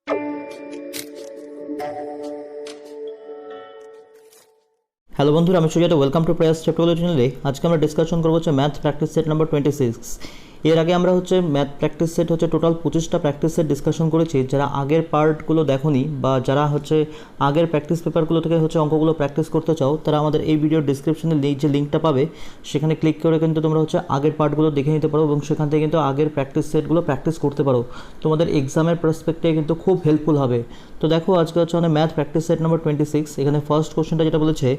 Hello বন্ধুরা, আমি Sujata. Welcome to প্রেয়াস technology চ্যানেলে। আজকে আমরা ডিসকাশন করবো হচ্ছে ম্যাথ প্র্যাকটিস সেট নাম্বার 26। এর আগে আমরা হচ্ছে ম্যাথ প্র্যাকটিস সেট হচ্ছে টোটাল 25টা প্র্যাকটিস সেট ডিসকাশন করেছি। যারা আগের পার্টগুলো দেখোনি বা যারা হচ্ছে আগের প্র্যাকটিস পেপারগুলো থেকে হচ্ছে অঙ্কগুলো প্র্যাকটিস করতে চাও, তারা আমাদের এই ভিডিওর ডিসক্রিপশনে যে লিঙ্কটা পাবে সেখানে ক্লিক করে কিন্তু তোমরা হচ্ছে আগের পার্টগুলো দেখে নিতে পারো এবং সেখান থেকে কিন্তু আগের প্র্যাকটিস সেটগুলো প্র্যাকটিস করতে পারো। তোমাদের এক্সামের পার্সপেক্টিভে কিন্তু খুব হেল্পফুল হবে। তো দেখো, আজকে হচ্ছে আমাদের ম্যাথ প্র্যাকটিস সেট নাম্বার 26। এখানে ফার্স্ট কোশ্চেনটা যেটা বলেছে,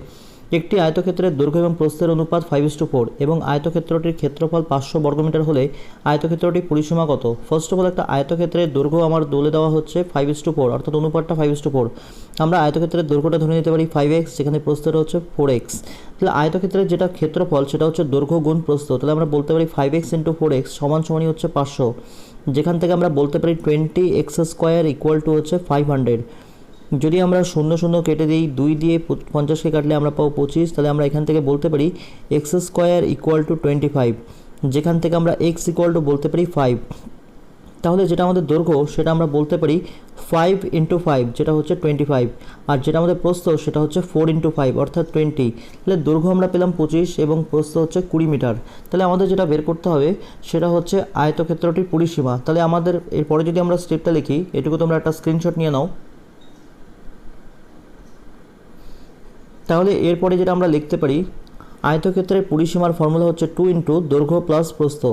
একটি আয়তক্ষেত্রের দৈর্ঘ্য এবং প্রস্থের অনুপাত 5:4 এবং আয়তক্ষেত্রটির ক্ষেত্রফল 500 বর্গমিটার হলে আয়তক্ষেত্রটির পরিসীমা কত? ফার্স্ট অফ অল, একটা আয়তক্ষেত্রের দৈর্ঘ্য আমার বলে দেওয়া হচ্ছে 5:4, অর্থাৎ অনুপাতটা 5:4। আমরা আয়তক্ষেত্রের দৈর্ঘ্যটা ধরে নিতে পারি 5x, যেখানে প্রস্থটা হচ্ছে 4x। তাহলে আয়তক্ষেত্রের যেটা ক্ষেত্রফল সেটা হচ্ছে দৈর্ঘ্য গুণ প্রস্থ। তাহলে আমরা বলতে পারি 5x × 4x সমানই হচ্ছে 500। যেখান থেকে আমরা বলতে পারি 20x² হচ্ছে 500। যদি আমরা 0 0 কেটে দিই, 2 দিয়ে 50কে কাটলে আমরা পাবো 25। তাহলে আমরা এখান থেকে বলতে পারি x² = 25, যেখান থেকে আমরা x বলতে পারি 5। তাহলে যেটা আমাদের দৈর্ঘ্য সেটা আমরা বলতে পারি 5 × 5, যেটা হচ্ছে 25। আর যেটা আমাদের প্রস্থ সেটা হচ্ছে 4 × 5, অর্থাৎ 20। তাহলে দৈর্ঘ্য আমরা পেলাম 25 এবং প্রস্থ হচ্ছে 20 মিটার। তাহলে আমাদের যেটা বের করতে হবে সেটা হচ্ছে আয়তক্ষেত্রটির পরিসীমা। তাহলে আমাদের এরপরে যদি আমরা স্টেপটা লিখি, এটুকু তোমরা একটা স্ক্রিনশট নিয়ে নাও। তাহলে এরপরে যেটা আমরা লিখতে পারি, আয়তক্ষেত্রের পরিসীমার ফর্মুলা হচ্ছে 2 × দৈর্ঘ্য প্লাস প্রস্থ।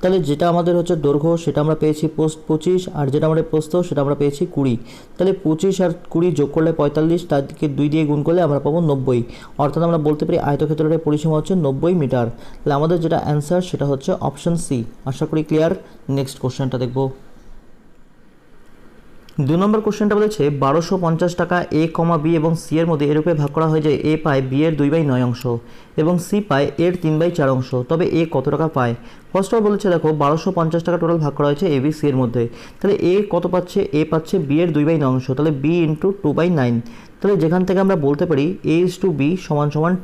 তাহলে যেটা আমাদের হচ্ছে দৈর্ঘ্য সেটা আমরা পেয়েছি 25, আর যেটা আমাদের প্রস্থ সেটা আমরা পেয়েছি 20। তাহলে 25 আর 20 যোগ করলে 45, তাদেরকে 2 দিয়ে গুণ করলে আমরা পাবো 90। অর্থাৎ আমরা বলতে পারি আয়তক্ষেত্রের পরিসীমা হচ্ছে 90 মিটার। তাহলে আমাদের যেটা অ্যান্সার সেটা হচ্ছে অপশন সি। আশা করি ক্লিয়ার। নেক্সট কোশ্চেনটা দেখব। 2 নম্বর কোশ্চেনটা বলেছে 1250 টাকা এ, বি এবং সি এর মধ্যে এরূপে ভাগ করা হয় যে এ পায় বি এর 2/9 অংশ এবং সি পায় এর 3/4 অংশ, তবে এ কত টাকা পায়? ফার্স্ট অফ অল বলেছে, দেখো 1250 টাকা টোটাল ভাগ করা হয়েছে এ বি সি এর মধ্যে। তাহলে এ কত পাচ্ছে? এ পাচ্ছে বি এর 2/9 অংশ, তাহলে বি × 2/9। তাহলে যেখান থেকে আমরা বলতে পারি a/b =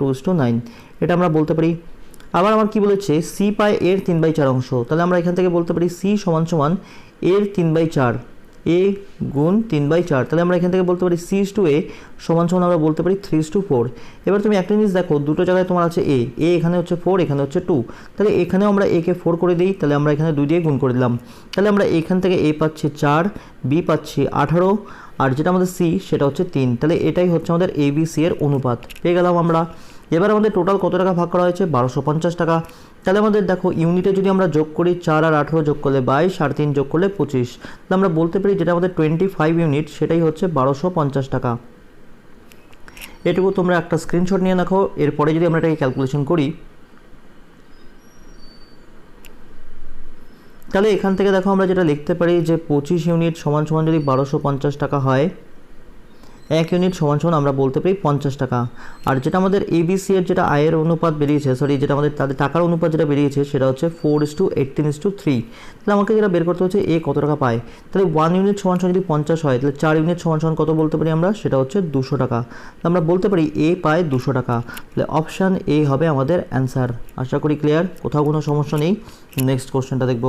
2:9, এটা আমরা বলতে পারি। আবার আমার কি বলেছে, সি পায় এর 3/4 অংশ। তাহলে আমরা এখান থেকে বলতে পারি সি = এর 3/4, a গুণ 3/4। তাহলে আমরা এখান থেকে বলতে পারি c/a আমরা বলতে পারি 3:4। এবার তুমি একটা জিনিস দেখো, দুটো জায়গায় তোমার আছে a এখানে হচ্ছে 4, এখানে হচ্ছে 2। তাহলে এখানেও আমরা a কে 4 করে দিই, তাহলে আমরা এখানে 2 দিয়ে গুণ করে দিলাম। তাহলে আমরা এখান থেকে a পাচ্ছি 4, b পাচ্ছি 18, আর যেটা আমাদের c সেটা হচ্ছে 3। তাহলে এটাই হচ্ছে আমাদের ABC এর অনুপাত পেয়ে গেলাম আমরা। এবার আমাদের টোটাল কত টাকা ভাগ করা হয়েছে? 1250 টাকা। তাহলে আমাদের দেখো ইউনিটে যদি আমরা যোগ করি, 4 আর 18 যোগ করলে 22, আর 3 যোগ করলে 25। তাহলে আমরা বলতে পারি যেটা আমাদের 25 ইউনিট সেটাই হচ্ছে 1250 টাকা। এটুকু তোমরা একটা স্ক্রিনশট নিয়ে রাখো। এরপরে যদি আমরা এটাকে ক্যালকুলেশন করি, তাহলে এখান থেকে দেখো আমরা যেটা লিখতে পারি যে 25 ইউনিট সমান যদি 1250 টাকা হয়, 1 ইউনিট সমান আমরা বলতে পারি 50 টাকা। আর যেটা আমাদের ABC এর যেটা আয়ের অনুপাত বেরিয়েছে, যেটা আমাদের তাদের টাকার অনুপাত যেটা বেরিয়েছে সেটা হচ্ছে 4:18:3। তাহলে আমাকে যেটা বের করতে হচ্ছে এ কত টাকা পায়। তাহলে 1 ইউনিট সমান যদি 50 হয়, তাহলে 4 ইউনিট সমান কত বলতে পারি আমরা? সেটা হচ্ছে 200 টাকা। তাহলে আমরা বলতে পারি এ পায় 200 টাকা। তাহলে অপশান এ হবে আমাদের অ্যান্সার। আশা করি ক্লিয়ার, কোথাও কোনো সমস্যা নেই। নেক্সট কোশ্চেনটা দেখব।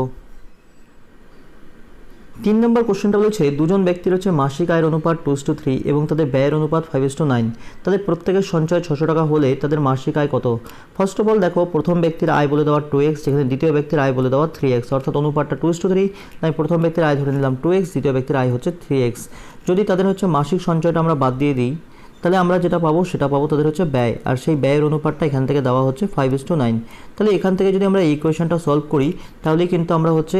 3 নম্বর কোশ্চেনটা বলেছে, দুজন ব্যক্তির হচ্ছে মাসিক আয়ের অনুপাত 2:3 এবং তাদের ব্যয়ের অনুপাত 5:9। তাদের প্রত্যেকের সঞ্চয় 600 টাকা হলে তাদের মাসিক আয় কত? ফার্স্ট অফ অল দেখো, প্রথম ব্যক্তির আয় বলে দেওয়া 2x, যেখানে দ্বিতীয় ব্যক্তির আয় বলে দেওয়া 3x, অর্থাৎ অনুপাতটা 2:3। তাই প্রথম ব্যক্তির আয় ধরে নিলাম 2x, দ্বিতীয় ব্যক্তির আয় হচ্ছে 3x। যদি তাদের হচ্ছে মাসিক সঞ্চয়টা আমরা বাদ দিয়ে দিই, তাহলে আমরা যেটা পাবো সেটা পাবো তাদের হচ্ছে ব্যয়, আর সেই ব্যয়ের অনুপাতটা এখান থেকে দেওয়া হচ্ছে 5:9। তাহলে এখান থেকে যদি আমরা এই ইকুয়েশনটা সলভ করি, তাহলে কিন্তু আমরা হচ্ছে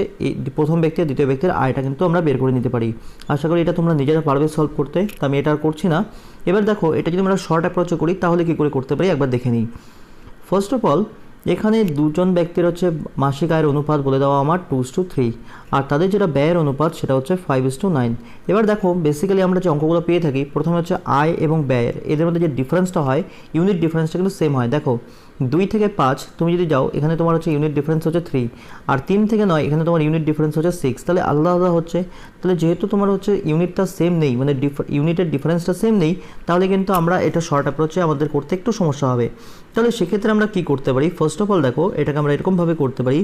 প্রথম ব্যক্তি আর দ্বিতীয় ব্যক্তির আয়টা কিন্তু আমরা বের করে নিতে পারি। আশা করি এটা তোমরা নিজেরা পারবে সলভ করতে, তা আমি এটা আর করছি না। এবার দেখো, এটা যদি আমরা শর্ট অ্যাপ্রোচে করি তাহলে কী করে করতে পারি একবার দেখে নিই। ফার্স্ট অফ অল, এখানে দুজন ব্যক্তির হচ্ছে মাসিক আয়ের অনুপাত বলে দেওয়া আমার 2:3, আর তাদের যেটা ব্যয়ের অনুপাত সেটা হচ্ছে 5:9। এবার দেখো, বেসিক্যালি আমরা যে অঙ্কগুলো পেয়ে থাকি, প্রথমে হচ্ছে আয় এবং ব্যয়ের এদের মধ্যে যে ডিফারেন্সটা হয়, ইউনিট ডিফারেন্সটা কিন্তু সেম হয়। দেখো 2 থেকে 5 তুমি যদি যাও, এখানে তোমার হচ্ছে ইউনিট ডিফারেন্স হচ্ছে 3, আর 3 থেকে 9 এখানে তোমার ইউনিট ডিফারেন্স হচ্ছে 6। তাহলে আলাদা আলাদা হচ্ছে। তাহলে যেহেতু তোমার হচ্ছে ইউনিটটা সেম নেই, মানে ইউনিটের ডিফারেন্সটা সেম নেই, তাহলে কিন্তু আমরা এটা শর্ট অ্যাপ্রোচে আমাদের করতে একটু সমস্যা হবে। তাহলে সেক্ষেত্রে আমরা কি করতে পারি? ফার্স্ট অফ অল দেখো, এটাকে আমরা এরকমভাবে করতে পারি,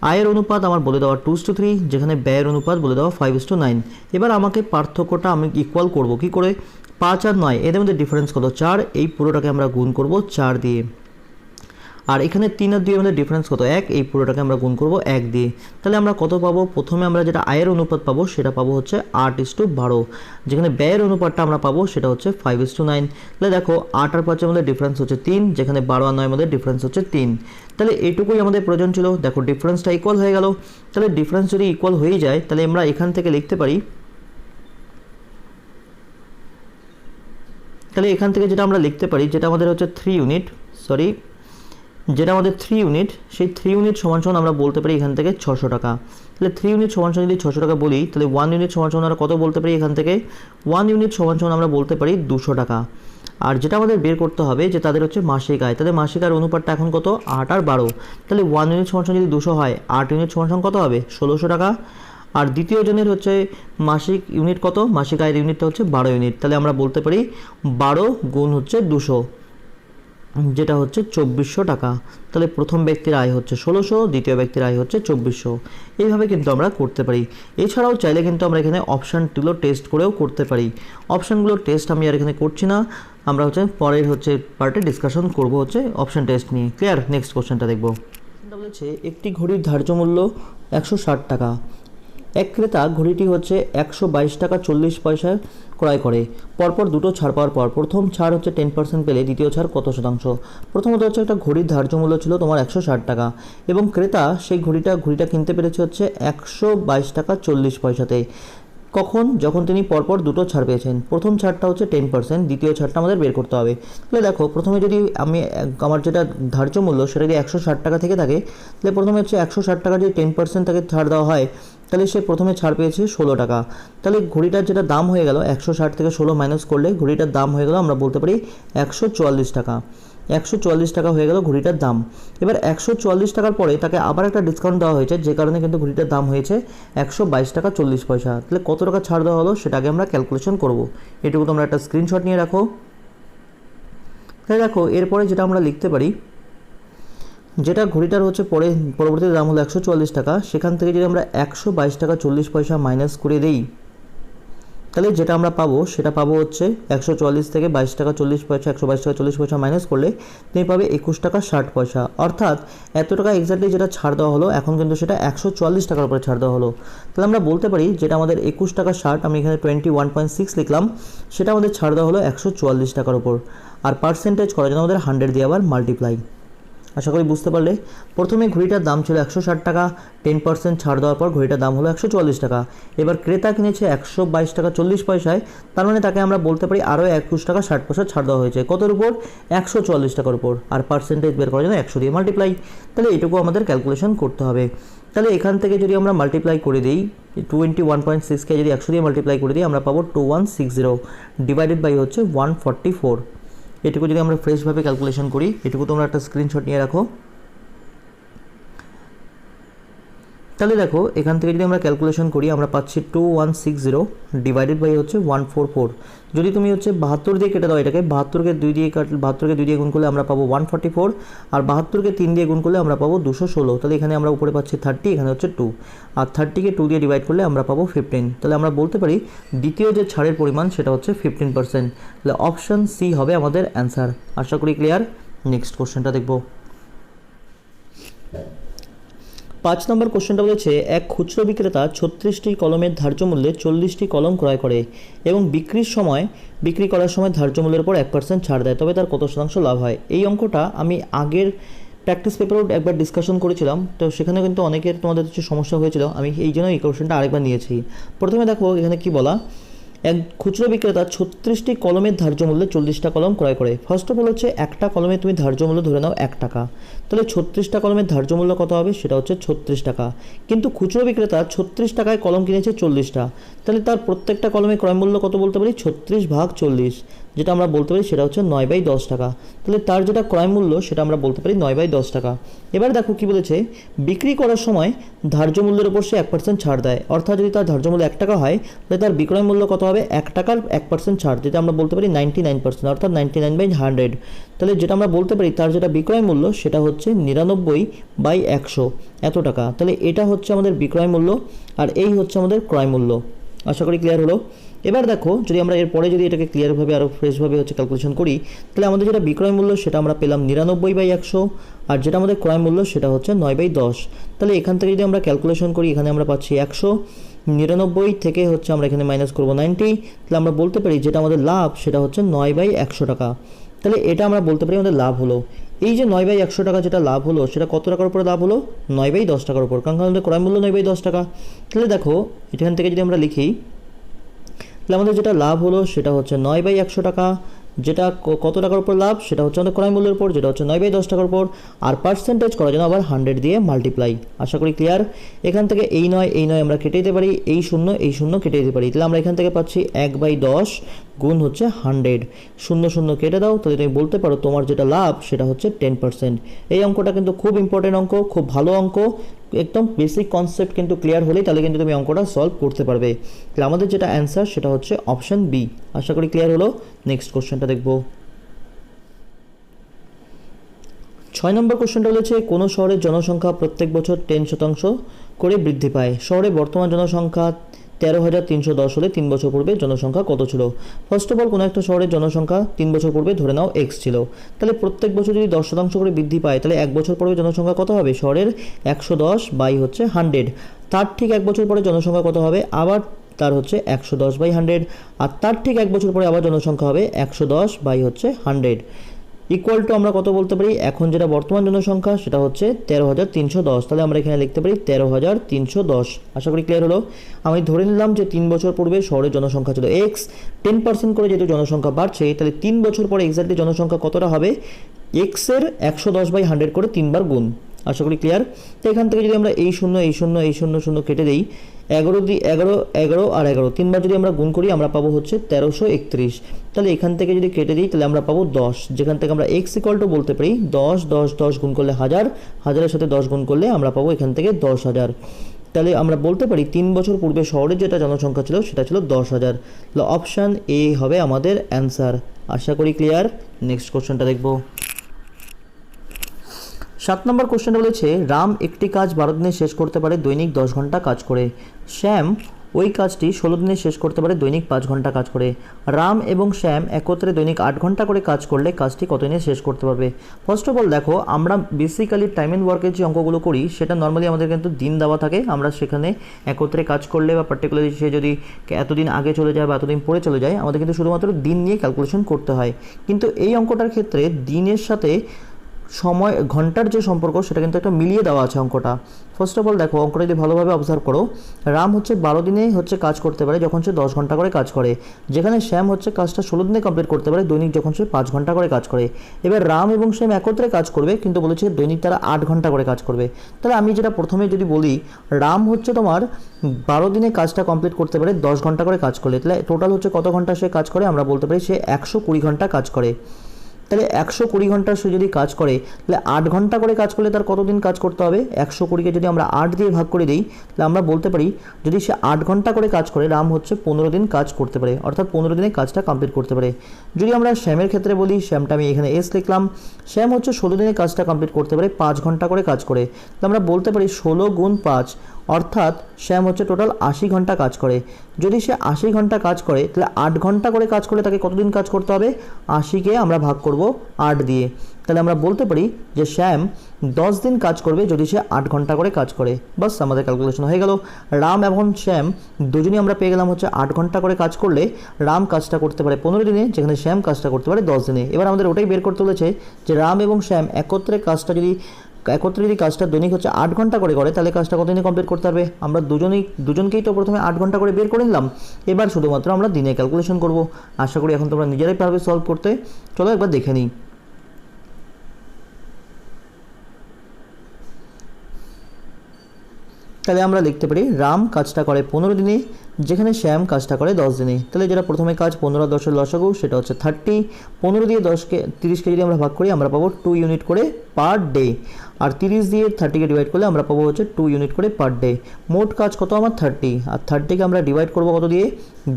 আয়ের অনুপাত আমার বলে দেওয়া 2:3, যেখানে ব্যয়ের অনুপাত বলে দেওয়া 5:9। এবার আমাকে পার্থক্যটা আমি ইকুয়াল করব কি করে, 5 আর 9 এদের মধ্যে ডিফারেন্স কত, 4। এই পুরোটাকে আমরা গুণ করব 4 দিয়ে। আর এখানে 3 আর 2 এর মধ্যে ডিফারেন্স কত, 1। এই পুরোটাকে আমরা গুণ করব 1 দিয়ে। তাহলে আমরা কত পাবো, প্রথমে আমরা যেটা আয়ের অনুপাত পাবো সেটা পাবো হচ্ছে 8:12, যেখানে ব্যয়ের অনুপাতটা আমরা পাবো সেটা হচ্ছে 5:9। তাহলে দেখো 8 আর 5 এর মধ্যে ডিফারেন্স হচ্ছে 3, যেখানে 12 আর 9 এর মধ্যে ডিফারেন্স হচ্ছে 3। তাহলে এইটুকুই আমাদের প্রয়োজন ছিল। দেখো ডিফারেন্সটা ইকুয়াল হয়ে গেল। তাহলে ডিফারেন্স যদি ইকুয়াল হয়ে যায় তাহলে আমরা এখান থেকে লিখতে পারি, তাহলে এখান থেকে যেটা আমরা লিখতে পারি, যেটা আমাদের হচ্ছে 3 ইউনিট, যেটা আমাদের 3 ইউনিট, সেই 3 ইউনিট সমান সমান আমরা বলতে পারি এখান থেকে 600 টাকা। তাহলে 3 ইউনিট সমান সমান যদি 600 টাকা বলি, তাহলে 1 ইউনিট সমান সমান আমরা কত বলতে পারি এখান থেকে, 1 ইউনিট সমান সমান আমরা বলতে পারি 200 টাকা। আর যেটা আমাদের বের করতে হবে যে তাদের হচ্ছে মাসিক আয়, তাদের মাসিক আয়ের অনুপাতটা এখন কত, 8 আর 12। তাহলে 1 ইউনিট সমান সমান যদি 200 হয়, 8 ইউনিট সমান সমান কত হবে, 1600 টাকা। আর দ্বিতীয় জনের হচ্ছে মাসিক ইউনিট কত, মাসিক আয়ের ইউনিটটা হচ্ছে 12 ইউনিট। তাহলে আমরা বলতে পারি 12 গুণ হচ্ছে 200, যেটা হচ্ছে 2400 টাকা। তাহলে প্রথম ব্যক্তির আয় হচ্ছে 1600, দ্বিতীয় ব্যক্তির আয় হচ্ছে 2400। এইভাবে কিন্তু আমরা করতে পারি। এছাড়াও চাইলে কিন্তু আমরা এখানে অপশানগুলো টেস্ট করেও করতে পারি। অপশানগুলোর টেস্ট আমি আর এখানে করছি না, আমরা হচ্ছে পরের হচ্ছে পার্টে ডিসকাশন করব হচ্ছে অপশান টেস্ট নিয়ে। ক্লিয়ার? নেক্সট কোশ্চেনটা দেখব। কোশ্চেনটা বলেছে একটি ঘড়ির ধার্য মূল্য 160 টাকা। এক ক্রেতা ঘড়িটি হচ্ছে 122 টাকা 40 পয়সায় ক্রয় করে। পরপর দুটো ছাড় পাওয়ার পর প্রথম ছাড় হচ্ছে 10% পেলে দ্বিতীয় ছাড় কত শতাংশ? প্রথমত হচ্ছে একটা ঘড়ির ধার্য মূল্য ছিল তোমার 160 টাকা এবং ক্রেতা সেই ঘড়িটা কিনতে পেরেছে হচ্ছে 122 টাকা 40 পয়সাতে। কখন? যখন তিনি পরপর দুটো ছাড় পেয়েছেন। প্রথম ছাড়টা হচ্ছে 10%, দ্বিতীয় ছাড়টা আমাদের বের করতে হবে। তাহলে দেখো প্রথমে যদি আমার যেটা ধার্য মূল্য সেটা যদি 160 টাকা থেকে থাকে, তাহলে প্রথমে হচ্ছে 160 টাকা যদি 10% তাকে ছাড় দেওয়া হয়, তাহলে সে প্রথমে ছাড় পেয়েছে 16 টাকা। তাহলে ঘড়িটার যেটা দাম হয়ে গেল, 160 থেকে 16 মাইনাস করলে ঘড়িটার দাম হয়ে গেল আমরা বলতে পারি 144 টাকা। 144 টাকা হয়ে গেল ঘড়িটার দাম। এবার 144 টাকার পরে তাকে আবার একটা ডিসকাউন্ট দেওয়া হয়েছে, যে কারণে কিন্তু ঘড়িটার দাম হয়েছে 122 টাকা 40 পয়সা। তাহলে কত টাকা ছাড় দেওয়া হলো সেটাকে আমরা ক্যালকুলেশন করব। এটুকু তোমরা একটা স্ক্রিনশট নিয়ে রাখো। তাহলে দেখো এরপরে যেটা আমরা লিখতে পারি, যেটা ঘড়িটার হচ্ছে পরবর্তীতে দাম হলো 144 টাকা, সেখান থেকে যদি আমরা 122 টাকা 40 পয়সা মাইনাস করে দিই, তাহলে যেটা আমরা পাবো সেটা পাবো হচ্ছে 144 থেকে 22 টাকা 40 পয়সা, 122 টাকা 40 পয়সা মাইনাস করলে তুমি পাবে 21 টাকা 60 পয়সা। অর্থাৎ এত টাকা এক্স্যাক্টলি যেটা ছাড় দেওয়া হলো, এখন কিন্তু সেটা 144 টাকার উপরে ছাড় দেওয়া হলো। তাহলে আমরা বলতে পারি যেটা আমাদের 21 টাকা 60, আমি এখানে 21.6 লিখলাম, সেটা আমাদের ছাড় দেওয়া হলো 144 টাকার উপর। আর পার্সেন্টেজ করার জন্য আমাদের 100 দিয়ে আবার মাল্টিপ্লাই। আশা করি বুঝতে পারলে। প্রথমে ঘড়িটার দাম ছিল 160 টাকা, 10% ছাড় দেওয়ার পর ঘড়িটার দাম হলো 144 টাকা। এবার ক্রেতা কিনেছে 122 টাকা 40 পয়সায়, তার মানে তাকে আমরা বলতে পারি আরও 21 টাকা 60 পয়সা ছাড় দেওয়া হয়েছে। কতর উপর? 144 টাকার উপর। আর পার্সেন্টেজ বের করার জন্য 100 দিয়ে মাল্টিপ্লাই। তাহলে এটুকু আমাদের ক্যালকুলেশন করতে হবে। তাহলে এখান থেকে যদি আমরা মাল্টিপ্লাই করে দিই, 21.6কে যদি 100 দিয়ে মাল্টিপ্লাই করে দিই, আমরা পাবো 2160 ডিভাইডেড বাই হচ্ছে 144। এটুকু যদি আমরা ফ্রেশভাবে ক্যালকুলেশন করি, এটুকু তোমরা একটা স্ক্রিনশট নিয়ে রাখো। তাহলে দেখো এখান থেকে যদি আমরা ক্যালকুলেশন করি, আমরা পাচ্ছি 2160 ডিভাইডেড বাই হচ্ছে 144। যদি তুমি হচ্ছে 72 দিয়ে কেটে দাও এটাকে, 72কে 2 দিয়ে গুণ করলে আমরা পাবো 144, আর 72কে 3 দিয়ে গুণ করলে আমরা পাবো 216। তাহলে এখানে আমরা উপরে পাচ্ছি 30, এখানে হচ্ছে 2, আর 30কে 2 দিয়ে ডিভাইড করলে আমরা পাবো 15। তাহলে আমরা বলতে পারি দ্বিতীয় যে ছাড়ের পরিমাণ সেটা হচ্ছে 15%। তাহলে অপশান সি হবে আমাদের অ্যান্সার। আশা করি ক্লিয়ার। নেক্সট কোশ্চেনটা দেখব। 5 নম্বর কোশ্চেনটা বলেছে এক খুচরো বিক্রেতা 36টি কলমের ধার্য মূল্যে 40টি কলম ক্রয় করে এবং বিক্রি করার সময় ধার্য মূল্যের উপর 1% ছাড় দেয়, তবে তার কত শতাংশ লাভ হয়? এই অঙ্কটা আমি আগের প্র্যাকটিস পেপারেও একবার ডিসকাশন করেছিলাম, তো সেখানে কিন্তু অনেকের তোমাদের কিছু সমস্যা হয়েছিল, আমি এই জন্য এই কোশ্চেনটা আরেকবার নিয়েছি। প্রথমে দেখো এখানে কি বলা, এক খুচরো বিক্রেতা 36টি কলমের ধার্য মূল্যে 40টা কলম ক্রয় করে। ফার্স্ট অফ অল হচ্ছে একটা কলমে তুমি ধার্য মূল্য ধরে নাও 1 টাকা, তাহলে 36টা কলমের ধার্য মূল্য কত হবে? সেটা হচ্ছে 36 টাকা। কিন্তু খুচরো বিক্রেতা 36 টাকায় কলম কিনেছে 40টা, তাহলে তার প্রত্যেকটা কলমে ক্রয় মূল্য কত বলতে পারি 36/40, যেটা আমরা বলতে পারি সেটা হচ্ছে 9/10 টাকা। তাহলে তার যেটা ক্রয় মূল্য সেটা আমরা বলতে পারি 9/10 টাকা। এবার দেখো কি বলেছে, বিক্রি করার সময় ধার্য মূল্যের উপর সে 1% ছাড় দেয়, অর্থাৎ যদি তার ধার্য মূল্য 1 টাকা হয় তাহলে তার বিক্রয় মূল্য কত হবে 1 টাকার 1% ছাড়, যেটা আমরা বলতে পারি 99%, অর্থাৎ 99/100। তাহলে যেটা আমরা বলতে পারি তার যেটা বিক্রয় মূল্য সেটা হচ্ছে 99/100 এত টাকা। তাহলে এটা হচ্ছে আমাদের বিক্রয় মূল্য আর এই হচ্ছে আমাদের ক্রয় মূল্য। আশা করি ক্লিয়ার হলো। এবার দেখো যদি আমরা এরপরে যদি এটাকে ক্লিয়ারভাবে আরও ফ্রেশভাবে হচ্ছে ক্যালকুলেশন করি, তাহলে আমাদের যেটা বিক্রয় মূল্য সেটা আমরা পেলাম 99/100 আর যেটা আমাদের ক্রয় মূল্য সেটা হচ্ছে 9/10। তাহলে এখান থেকে যদি আমরা ক্যালকুলেশন করি এখানে আমরা পাচ্ছি 100, 99 থেকে হচ্ছে আমরা এখানে মাইনাস করবো 90, তাহলে আমরা বলতে পারি যেটা আমাদের লাভ সেটা হচ্ছে 9/100 টাকা। তাহলে এটা আমরা বলতে পারি আমাদের লাভ হলো। এই যে 9/100 টাকা যেটা লাভ হলো সেটা কত টাকার উপরে লাভ হলো 9/10 টাকার উপর, কারণ আমাদের ক্রয় মূল্য 9/10 টাকা। তাহলে দেখো এখান থেকে যদি আমরা লিখি তাহলে আমাদের যেটা লাভ হলো সেটা হচ্ছে 9/100 টাকা, যেটা কত টাকার উপর লাভ সেটা হচ্ছে আমাদের ক্রয় মূল্যের উপর, যেটা হচ্ছে 9/10 টাকার উপর, আর পার্সেন্টেজ করার জন্য আবার 100 দিয়ে মাল্টিপ্লাই। আশা করি ক্লিয়ার। এখান থেকে এই 9 আমরা কেটে দিতে পারি, এই 0 কেটে দিতে পারি, তাহলে আমরা এখান থেকে পাচ্ছি 1/10 গুণ হচ্ছে 100, 0 কেটে দাও, তাহলে তুমি বলতে পারো তোমার যেটা লাভ সেটা হচ্ছে 10%। এই অঙ্কটা কিন্তু খুব ইম্পর্টেন্ট অঙ্ক, খুব ভালো অঙ্ক, একদম বেসিক কনসেপ্ট কিন্তু ক্লিয়ার হলেই তাহলে কিন্তু তুমি অঙ্কটা সলভ করতে পারবে। তাহলে আমাদের যেটা অ্যান্সার সেটা হচ্ছে অপশন বি। আশা করি ক্লিয়ার হলো। নেক্সট কোশ্চেনটা দেখব। 6 নম্বর কোশ্চেনটা বলেছে কোনো শহরের জনসংখ্যা প্রত্যেক বছর 10% করে বৃদ্ধি পায়। শহরে বর্তমান জনসংখ্যা 13,310 হলে 3 বছর পূর্বে জনসংখ্যা কত ছিল? ফার্স্ট অফ অল কোনো একটা শহরের জনসংখ্যা 3 বছর পূর্বে ধরে নাও এক্স ছিল, তাহলে প্রত্যেক বছর যদি 10% করে বৃদ্ধি পায় তাহলে 1 বছর পূর্বে জনসংখ্যা কত হবে? শহরের 110 বাই হচ্ছে 100। তার ঠিক 1 বছর পরে জনসংখ্যা কত হবে? আবার তার হচ্ছে 110/100, আর তার ঠিক 1 বছর পরে আবার জনসংখ্যা হবে 110 বাই হচ্ছে 100 ইকুয়াল টু আমরা কত বলতে পারি? এখন যেটা বর্তমান জনসংখ্যা সেটা হচ্ছে 13,310, তাহলে আমরা এখানে লিখতে পারি 13,310। আশা করি ক্লিয়ার হলো। আমি ধরে নিলাম যে 3 বছর পূর্বে শহরের জনসংখ্যা ছিল এক্স, 10% করে যেহেতু জনসংখ্যা বাড়ছে তাহলে 3 বছর পরে এক্স্যাক্টলি জনসংখ্যা কতটা হবে? এক্সের 110/100 করে 3 বার গুণ। আশা করি ক্লিয়ার। তো এখান থেকে যদি আমরা এই 0 কেটে দিই, 11 আর 11 3বার যদি আমরা গুণ করি আমরা পাবো হচ্ছে 1331। তাহলে এখান থেকে যদি কেটে দিই তাহলে আমরা পাবো 10, যেখান থেকে আমরা এক্স ইকুয়াল টু বলতে পারি 10 গুণ করলে 1000, 1000-এর সাথে 10 গুণ করলে আমরা পাবো এখান থেকে 10,000। তাহলে আমরা বলতে পারি 3 বছর পূর্বে শহরের যেটা জনসংখ্যা ছিল সেটা ছিল 10,000। তাহলে অপশান এ হবে আমাদের অ্যান্সার। আশা করি ক্লিয়ার। নেক্সট কোশ্চেনটা দেখব। 7 নম্বর কোশ্চেনটা বলেছে রাম একটি কাজ 12 দিনে শেষ করতে পারে দৈনিক 10 ঘন্টা কাজ করে, শ্যাম ওই কাজটি 16 দিনে শেষ করতে পারে দৈনিক 5 ঘন্টা কাজ করে। রাম এবং শ্যাম একত্রে দৈনিক 8 ঘন্টা করে কাজ করলে কাজটি কত দিনে শেষ করতে পারবে? ফার্স্ট অফ অল দেখো আমরা বেসিক্যালি টাইম অ্যান্ড ওয়ার্কের যে অঙ্কগুলো করি সেটা নর্মালি আমাদের কিন্তু দিন দেওয়া থাকে, আমরা সেখানে একত্রে কাজ করলে বা পার্টিকুলারলি সে যদি এতদিন আগে চলে যায় বা এতদিন পরে চলে যায় আমাদের কিন্তু শুধুমাত্র দিন নিয়ে ক্যালকুলেশন করতে হয়। কিন্তু এই অঙ্কটার ক্ষেত্রে দিনের সাথে সময় ঘন্টার যে সম্পর্ক সেটা কিন্তু একটা মিলিয়ে দেওয়া আছে অঙ্কটা। ফার্স্ট অফ অল দেখো অঙ্কটা যদি ভালোভাবে অবজার্ভ করো, রাম হচ্ছে 12 দিনে হচ্ছে কাজ করতে পারে যখন সে 10 ঘন্টা করে কাজ করে, যেখানে শ্যাম হচ্ছে কাজটা 16 দিনে কমপ্লিট করতে পারে দৈনিক যখন সে 5 ঘন্টা করে কাজ করে। এবার রাম এবং শ্যাম একত্রে কাজ করবে কিন্তু বলেছে দৈনিক তারা 8 ঘন্টা করে কাজ করবে। তাহলে আমি যেটা প্রথমে যদি বলি রাম হচ্ছে তোমার 12 দিনে কাজটা কমপ্লিট করতে পারে 10 ঘন্টা করে কাজ করলে, তাহলে টোটাল হচ্ছে কত ঘন্টা সে কাজ করে? আমরা বলতে পারি সে 120 ঘন্টা কাজ করে। তাহলে 120 ঘন্টা সে যদি কাজ করে তাহলে 8 ঘন্টা করে কাজ করলে তার কতদিন কাজ করতে হবে? 120কে যদি আমরা 8 দিয়ে ভাগ করে দিই তাহলে আমরা বলতে পারি যদি সে 8 ঘন্টা করে কাজ করে রাম হচ্ছে 15 দিন কাজ করতে পারে, অর্থাৎ 15 দিনে কাজটা কমপ্লিট করতে পারে। যদি আমরা শ্যামের ক্ষেত্রে বলি, শ্যামটা আমি এখানে এস লিখলাম, শ্যাম হচ্ছে 16 দিনে কাজটা কমপ্লিট করতে পারে 5 ঘন্টা করে কাজ করে, তাহলে আমরা বলতে পারি 16 গুণ 5, অর্থাৎ শ্যাম হচ্ছে টোটাল 80 ঘন্টা কাজ করে। যদি সে 80 ঘন্টা কাজ করে তাহলে 8 ঘন্টা করে কাজ করে তাকে কতদিন কাজ করতে হবে? 80কে আমরা ভাগ করব 8 দিয়ে, তাহলে আমরা বলতে পারি যে শ্যাম 10 দিন কাজ করবে যদি সে 8 ঘন্টা করে কাজ করে। বাস আমাদের ক্যালকুলেশন হয়ে গেল। রাম এবং শ্যাম দুজনেই আমরা পেয়ে গেলাম হচ্ছে 8 ঘন্টা করে কাজ করলে রাম কাজটা করতে পারে 15 দিনে, যেখানে শ্যাম কাজটা করতে পারে 10 দিনে। এবার আমাদের ওটাই বের করতে বলেছে যে রাম এবং শ্যাম একত্রে কাজটা দৈনিক হচ্ছে 8 ঘন্টা করে করে তাহলে কাজটা কতদিনে কমপ্লিট করতে পারবে? আমরা দুজনকেই তো প্রথমে 8 ঘন্টা করে বের করে নিলাম, এবার শুধুমাত্র আমরা দিনে ক্যালকুলেশন করব। আশা করি এখন তোমরা নিজেরাই পারবে সলভ করতে। চলো একবার দেখে নিই। তাহলে আমরা লিখতে পারি রাম কাজটা করে 15 দিনে, যেখানে শ্যাম কাজটা করে 10 দিনে। তাহলে যেটা প্রথমে কাজ 15 আর 10-এর লসাগু সেটা হচ্ছে 30। 15 দিয়ে 30কে যদি আমরা ভাগ করি আমরা পাবো 2 ইউনিট করে পার ডে, আর 30 দিয়ে 30কে ডিভাইড করলে আমরা পাবো হচ্ছে 2 ইউনিট করে পার ডে। মোট কাজ কত আমার 30, আর 30কে আমরা ডিভাইড করবো কত দিয়ে,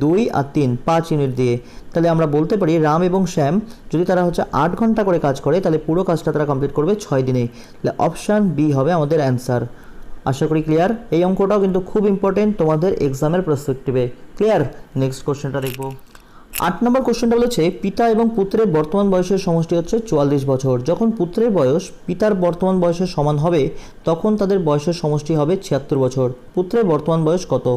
2 আর 3 5 ইউনিট দিয়ে। তাহলে আমরা বলতে পারি রাম এবং শ্যাম যদি তারা হচ্ছে 8 ঘন্টা করে কাজ করে তাহলে পুরো কাজটা তারা কমপ্লিট করবে 6 দিনে। তাহলে অপশান বি হবে আমাদের অ্যান্সার। আশা করি ক্লিয়ার। এই অঙ্কটাও কিন্তু খুব ইম্পর্টেন্ট তোমাদের এক্সামের পার্সপেক্টিভে। ক্লিয়ার। নেক্সট কোশ্চেনটা দেখবো। 8 নম্বর কোশ্চেনটা বলেছে পিতা এবং পুত্রের বর্তমান বয়সের সমষ্টি হচ্ছে 44 বছর। যখন পুত্রের বয়স পিতার বর্তমান বয়সের সমান হবে তখন তাদের বয়সের সমষ্টি হবে 76 বছর। পুত্রের বর্তমান বয়স কত?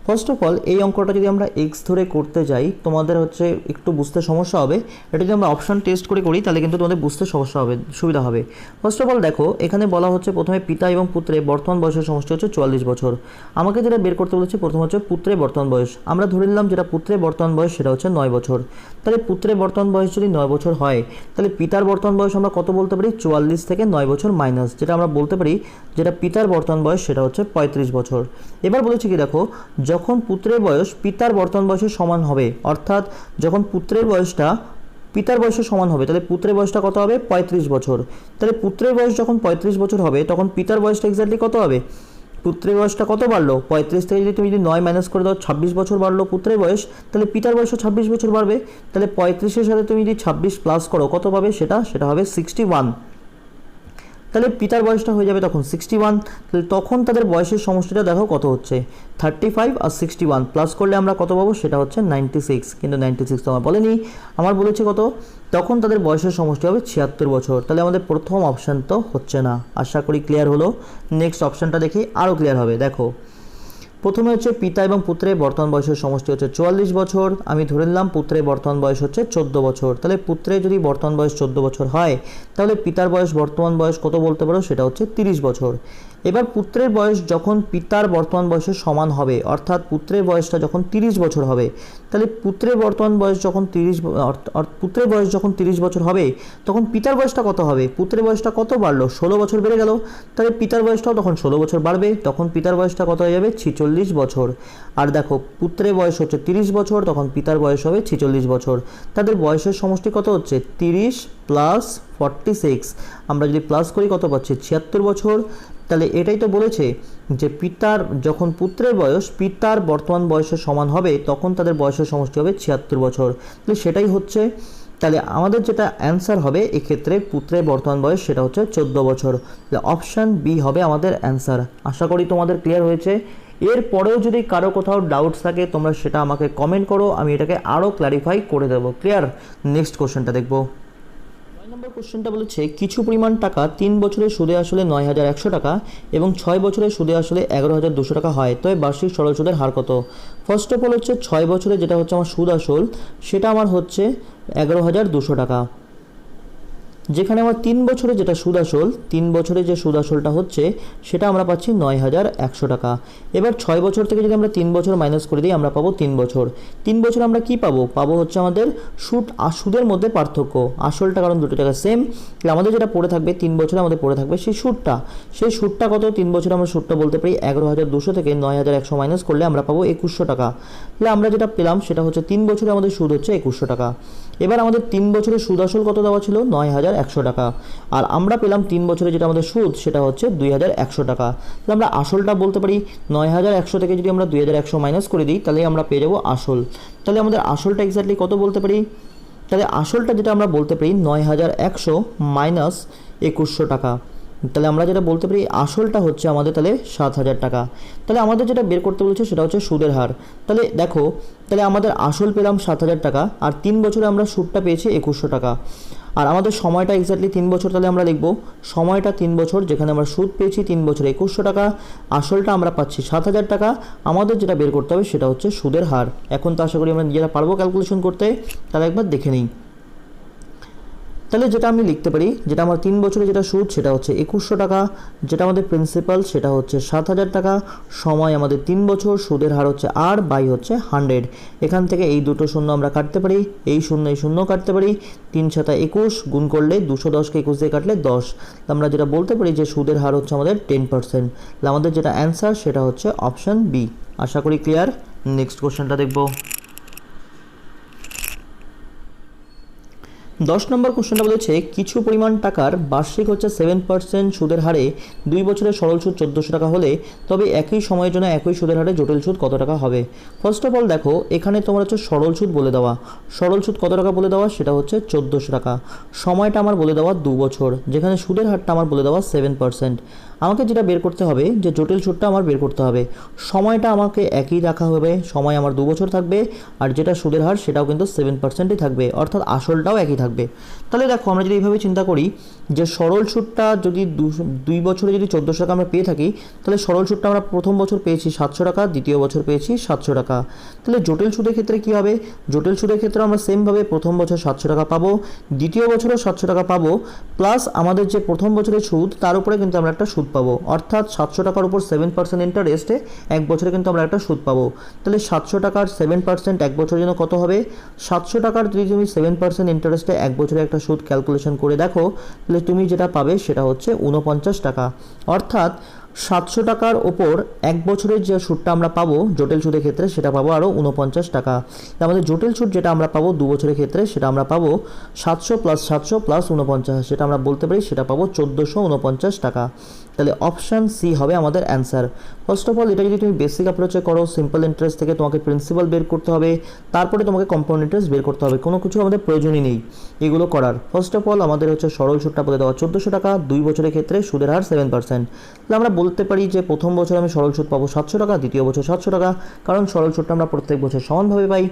ফার্স্ট অফ অল এই অঙ্কটা যদি আমরা এক্স ধরে করতে যাই তোমাদের হচ্ছে একটু বুঝতে সমস্যা হবে। এটা যদি আমরা অপশান টেস্ট করে করি তাহলে কিন্তু তোমাদের বুঝতে সমস্যা হবে, সুবিধা হবে। ফার্স্ট অফ অল দেখো এখানে বলা হচ্ছে প্রথমে পিতা এবং পুত্রের বর্তমান বয়সের সমষ্টি হচ্ছে 44 বছর। আমাকে যেটা বের করতে বলেছে প্রথম হচ্ছে পুত্রের বর্তমান বয়স। আমরা ধরে নিলাম যেটা পুত্রের বর্তমান বয়স সেটা হচ্ছে 9 বছর। তাহলে পুত্রের বর্তমান বয়স যদি 9 বছর হয় তাহলে পিতার বর্তমান বয়স আমরা কত বলতে পারি, 44 থেকে 9 বছর মাইনাস, যেটা আমরা বলতে পারি যেটা পিতার বর্তমান বয়স সেটা হচ্ছে 35 বছর। এবার বলেছি কি দেখো, যখন পুত্রের বয়স পিতার বর্তমান বয়সের সমান হবে, অর্থাৎ যখন পুত্রের বয়সটা পিতার বয়সের সমান হবে তাহলে পুত্রের বয়সটা কত হবে, 35 বছর। তাহলে পুত্রের বয়স যখন 35 বছর হবে তখন পিতার বয়সটা এক্স্যাক্টলি কত হবে, পুত্রের বয়সটা কত বাড়লো, 35 থেকে যদি তুমি 9 মাইনাস করে দাও 26 বছর বাড়লো পুত্রের বয়স, তাহলে পিতার বয়সও 26 বছর বাড়বে। তাহলে 35-এর সাথে তুমি যদি 26 প্লাস করো কত পাবে, সেটা হবে 61। তাহলে পিতার বয়সটা হয়ে যাবে তখন 61। তাহলে তখন তাদের বয়সের সমষ্টিটা দেখো কত হচ্ছে, 35 আর 61 প্লাস করলে আমরা কত পাবো, সেটা হচ্ছে 96। কিন্তু 96 তো আমার বলেনি, আমার বলেছে কত, তখন তাদের বয়সের সমষ্টি হবে 76 বছর। তাহলে আমাদের প্রথম অপশান তো হচ্ছে না। আশা করি ক্লিয়ার হলো। নেক্সট অপশানটা দেখি আরও ক্লিয়ার হবে। দেখো প্রথমে হচ্ছে পিতা এবং পুত্রের বর্তমান বয়সের সমষ্টি হচ্ছে 44 বছর। আমি ধরে নিলাম পুত্রের বর্তমান বয়স হচ্ছে 14 বছর। তাহলে পুত্রের যদি বর্তমান বয়স 14 বছর হয় তাহলে পিতার বর্তমান বয়স কত বলতে পারো, সেটা হচ্ছে 30 বছর। এবার পুত্রের বয়স যখন পিতার বর্তমান বয়সের সমান হবে, অর্থাৎ পুত্রের বয়সটা যখন 30 বছর হবে, তাহলে পুত্রের বর্তমান বয়স যখন 30 বছর হবে তখন পিতার বয়সটা কত হবে, পুত্রের বয়সটা কত বাড়লো, 16 বছর বেড়ে গেল। তাহলে পিতার বয়সটাও তখন 16 বছর বাড়বে, তখন পিতার বয়সটা কত হয়ে যাবে, 46 বছর। আর দেখো পুত্রের বয়স হচ্ছে 30 বছর, তখন পিতার বয়স হবে 46 বছর। তাদের বয়সের সমষ্টি কত হচ্ছে, 30 প্লাস 46, আমরা যদি প্লাস করি কত পাচ্ছি, 76 বছর। তাহলে এটাই তো বলেছে যে পিতার যখন পুত্রের বয়স পিতার বর্তমান বয়সের সমান হবে তখন তাদের বয়সের সমষ্টি হবে 76 বছর। তাহলে সেটাই হচ্ছে, তাহলে আমাদের যেটা অ্যান্সার হবে এক্ষেত্রে পুত্রের বর্তমান বয়স সেটা হচ্ছে 14 বছর। তাহলে অপশান বি হবে আমাদের অ্যান্সার। আশা করি তোমাদের ক্লিয়ার হয়েছে। এরপরেও যদি কারো কোথাও ডাউটস থাকে তোমরা সেটা আমাকে কমেন্ট করো, আমি এটাকে আরও ক্ল্যারিফাই করে দেবো। ক্লিয়ার। নেক্সট কোশ্চেনটা দেখবো। 9 নম্বর কোশ্চেনটা বলেছে কিছু পরিমাণ টাকা 3 বছরের সুদে আসলে 9,100 টাকা এবং 6 বছরের সুদে আসলে 11,200 টাকা হয়, তবে বার্ষিক সরল সুদের হার কত? ফার্স্ট অফ অল হচ্ছে 6 বছরে যেটা হচ্ছে আমার সুদ আসল সেটা আমার হচ্ছে 11,200 টাকা, যেখানে আমার 3 বছরে যেটা সুদ আসল 3 বছরে যে সুদ আসলটা হচ্ছে সেটা আমরা পাচ্ছি 9,100 টাকা। এবার 6 বছর থেকে যদি আমরা 3 বছর মাইনাস করে দিই আমরা পাবো 3 বছর। 3 বছর আমরা কি পাবো হচ্ছে আমাদের সুদ আর সুদের মধ্যে পার্থক্য, আসলটা কারণ দুটো টাকা সেম। তাহলে আমাদের যেটা পড়ে থাকবে 3 বছরে আমাদের পড়ে থাকবে সেই সুদটা কত, 3 বছরে আমরা সুদটা বলতে পারি 11,200 থেকে 9,100 মাইনাস করলে আমরা পাবো 2,100 টাকা। তাহলে আমরা যেটা পেলাম সেটা হচ্ছে 3 বছরে আমাদের সুদ হচ্ছে 2,100 টাকা। এবার আমাদের 3 বছরের সুদ আসল কত দেওয়া ছিল, 9,100 টাকা, আর আমরা পেলাম 3 বছরে যেটা আমাদের সুদ সেটা হচ্ছে 2,100 টাকা। তাহলে আমরা আসলটা বলতে পারি 9,100 থেকে যদি আমরা 2,100 মাইনাস করে দিই তাহলে আমরা পেয়ে যাবো আসল। তাহলে আমাদের আসলটা এক্স্যাক্টলি কত বলতে পারি, তাহলে আসলটা যেটা আমরা বলতে পারি 9,100 মাইনাস 2,100 টাকা। তাহলে আমরা যেটা বলতে পারি আসলটা হচ্ছে আমাদের তাহলে 7,000 টাকা। তাহলে আমাদের যেটা বের করতে বলেছে সেটা হচ্ছে সুদের হার। তাহলে দেখো তাহলে আমাদের আসল পেলাম 7,000 টাকা আর 3 বছরে আমরা সুদটা পেয়েছি 2,100 টাকা, আর আমাদের সময়টা এক্স্যাক্টলি 3 বছর। তাহলে আমরা লিখবো সময়টা 3 বছর, যেখানে আমরা সুদ পেয়েছি 3 বছরে 2,100 টাকা, আসলটা আমরা পাচ্ছি 7,000 টাকা। আমাদের যেটা বের করতে হবে সেটা হচ্ছে সুদের হার। এখন তো আশা করি আমরা নিজেরা পারবো ক্যালকুলেশন করতে, তাহলে একবার দেখে নিই। তাহলে যেটা আমি লিখতে পারি, যেটা আমার 3 বছরে যেটা সুদ সেটা হচ্ছে 2100 টাকা, যেটা আমাদের প্রিন্সিপাল সেটা হচ্ছে 7000 টাকা, সময় আমাদের 3 বছর, সুদের হার হচ্ছে আর বাই হচ্ছে 100। এখান থেকে এই দুটো শূন্য আমরা কাটতে পারি, এই শূন্য কাটতে পারি, 3 × 21 গুণ করলে 210কে 21 দিয়ে কাটলে 10। আমরা যেটা বলতে পারি যে সুদের হার হচ্ছে আমাদের 10%। তাহলে আমাদের যেটা অ্যান্সার সেটা হচ্ছে অপশন বি। আশা করি ক্লিয়ার। নেক্সট কোশ্চেনটা দেখব। 10 নম্বর কোশ্চেনটা বলেছে কিছু পরিমাণ টাকার বার্ষিক হচ্ছে 7% সুদের হারে 2 বছরের সরল সুদ 1400 টাকা হলে তবে একই সময়ের জন্য একই সুদের হারে জটিল সুদ কত টাকা হবে। ফার্স্ট অফ অল দেখো, এখানে তোমার হচ্ছে সরল সুদ বলে দেওয়া, সরল সুদ কত টাকা বলে দেওয়া সেটা হচ্ছে 1400 টাকা, সময়টা আমার বলে দেওয়া 2 বছর, যেখানে সুদের হারটা আমার বলে দেওয়া 7%। আমাকে যেটা বের করতে হবে যে জটিল সুদটা আমার বের করতে হবে। সময়টা আমাকে একই রাখা হবে, সময় আমার 2 বছর থাকবে, আর যেটা সুদের হার সেটাও কিন্তু 7%ই থাকবে, অর্থাৎ আসলটাও একই থাকবে। তাহলে দেখো, আমরা যদি এইভাবে চিন্তা করি যে সরল সুদটা যদি 2 বছরে যদি 1400 টাকা আমরা পেয়ে থাকি, তাহলে সরল সুদটা আমরা প্রথম বছর পেয়েছি 700 টাকা, দ্বিতীয় বছর পেয়েছি 700 টাকা। তাহলে জটিল সুদের ক্ষেত্রে কি হবে, জটিল সুদের ক্ষেত্রে আমরা সেমভাবে প্রথম বছর 700 টাকা পাবো, দ্বিতীয় বছরও 700 টাকা পাবো, প্লাস আমাদের যে প্রথম বছরের সুদ তার উপরে কিন্তু আমরা একটা সুদ পাবো, অর্থাৎ 700 টাকার উপর 7% ইন্টারেস্টে এক বছরে কিন্তু আমরা একটা সুদ পাবো। তাহলে 700 টাকার 7% এক বছরের জন্য কত হবে, 700 টাকার যদি তুমি 7% ইন্টারেস্টে এক বছরে একটা সুদ ক্যালকুলেশন করে দেখো, তাহলে তুমি যেটা পাবে সেটা হচ্ছে 49 টাকা। অর্থাৎ 700 টাকার ওপর এক বছরের যে সুদটা আমরা পাবো জটিল সুদের ক্ষেত্রে সেটা পাবো আরও 49 টাকা। আমাদের জটিল সুদ যেটা আমরা পাবো 2 বছরের ক্ষেত্রে সেটা আমরা পাবো 700 + 700 + 49, সেটা আমরা বলতে পারি সেটা পাবো 1449 টাকা। তাহলে অপশান সি হবে আমাদের অ্যান্সার। ফার্স্ট অফ অল এটা যদি তুমি বেসিক অ্যাপ্রোচে করো, সিম্পল ইন্টারেস্ট থেকে তোমাকে প্রিন্সিপাল বের করতে হবে, তারপরে তোমাকে কম্পাউন্ড ইন্টারেস্ট বের করতে হবে, কোনো কিছু আমাদের প্রয়োজনই নেই এগুলো করার। ফার্স্ট অফ অল আমাদের হচ্ছে সরল সুদটা বলে দেওয়া 1400 টাকা, 2 বছরের ক্ষেত্রে সুদের হার 7%। তাহলে আমরা বলতে পারি যে প্রথম বছর আমি সরল সুদ পাবো 700 টাকা, দ্বিতীয় বছর 700 টাকা, কারণ সরল সুদটা আমরা প্রত্যেক বছর সমানভাবে পাই।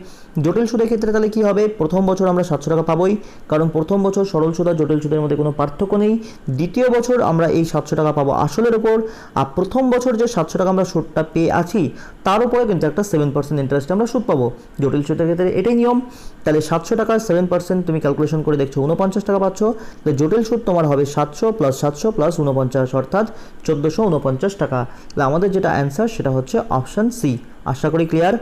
জটিল সুদের ক্ষেত্রে তাহলে কি হবে, প্রথম বছর আমরা 700 টাকা পাবোই, কারণ প্রথম বছর সরল সুদ আর জটিল সুদের মধ্যে কোনো পার্থক্য নেই। দ্বিতীয় বছর আমরা এই 700 টাকা পাবো আসলের উপর, আর প্রথম বছর যে 700 টাকা আমরা সুদটা পেয়ে আছি তার উপরে কিন্তু একটা 7% ইন্টারেস্ট আমরা সুদ পাবো। জটিল সুদের ক্ষেত্রে এটাই নিয়ম। তাহলে 700 টাকার 7% তুমি ক্যালকুলেশন করে দেখছো 49 টাকা পাচ্ছ। তাহলে জটিল সুদ তোমার হবে 700 + 700 + 49, অর্থাৎ 1449 টাকা। তাহলে আমাদের যেটা অ্যান্সার সেটা হচ্ছে অপশান সি। আশা করি ক্লিয়ার।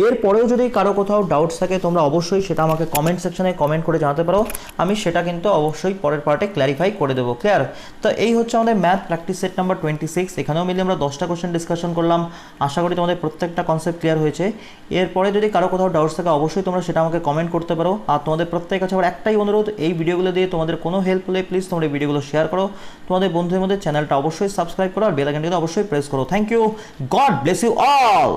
এরপরেও যদি কারো কোথাও ডাউটস থাকে তোমরা অবশ্যই সেটা আমাকে কমেন্ট সেকশনে কমেন্ট করে জানাতে পারো, আমি সেটা কিন্তু অবশ্যই পরের পার্টে ক্ল্যারিফাই করে দেবো। ক্লিয়ার? তো এই হচ্ছে আমাদের ম্যাথ প্র্যাকটিস সেট নাম্বার 26। এখানেও মিলে আমরা 10টা কোশ্চেন ডিসকাশন করলাম। আশা করি তোমাদের প্রত্যেকটা কনসেপ্ট ক্লিয়ার হয়েছে। এরপরে যদি কারো কোথাও ডাউটস থাকে অবশ্যই তোমরা সেটা আমাকে কমেন্ট করতে পারো। আর তোমাদের প্রত্যেকের কাছে আমার একটাই অনুরোধ, এই ভিডিওগুলো দিয়ে তোমাদের কোনো হেল্প হলে প্লিজ তোমরা এই ভিডিওগুলো শেয়ার করো, তোমাদের বন্ধুদের মধ্যে চ্যানেলটা অবশ্যই সাবস্ক্রাইব করো, আর বেল আইকনটা অবশ্যই প্রেস করো। Thank you, God bless you all.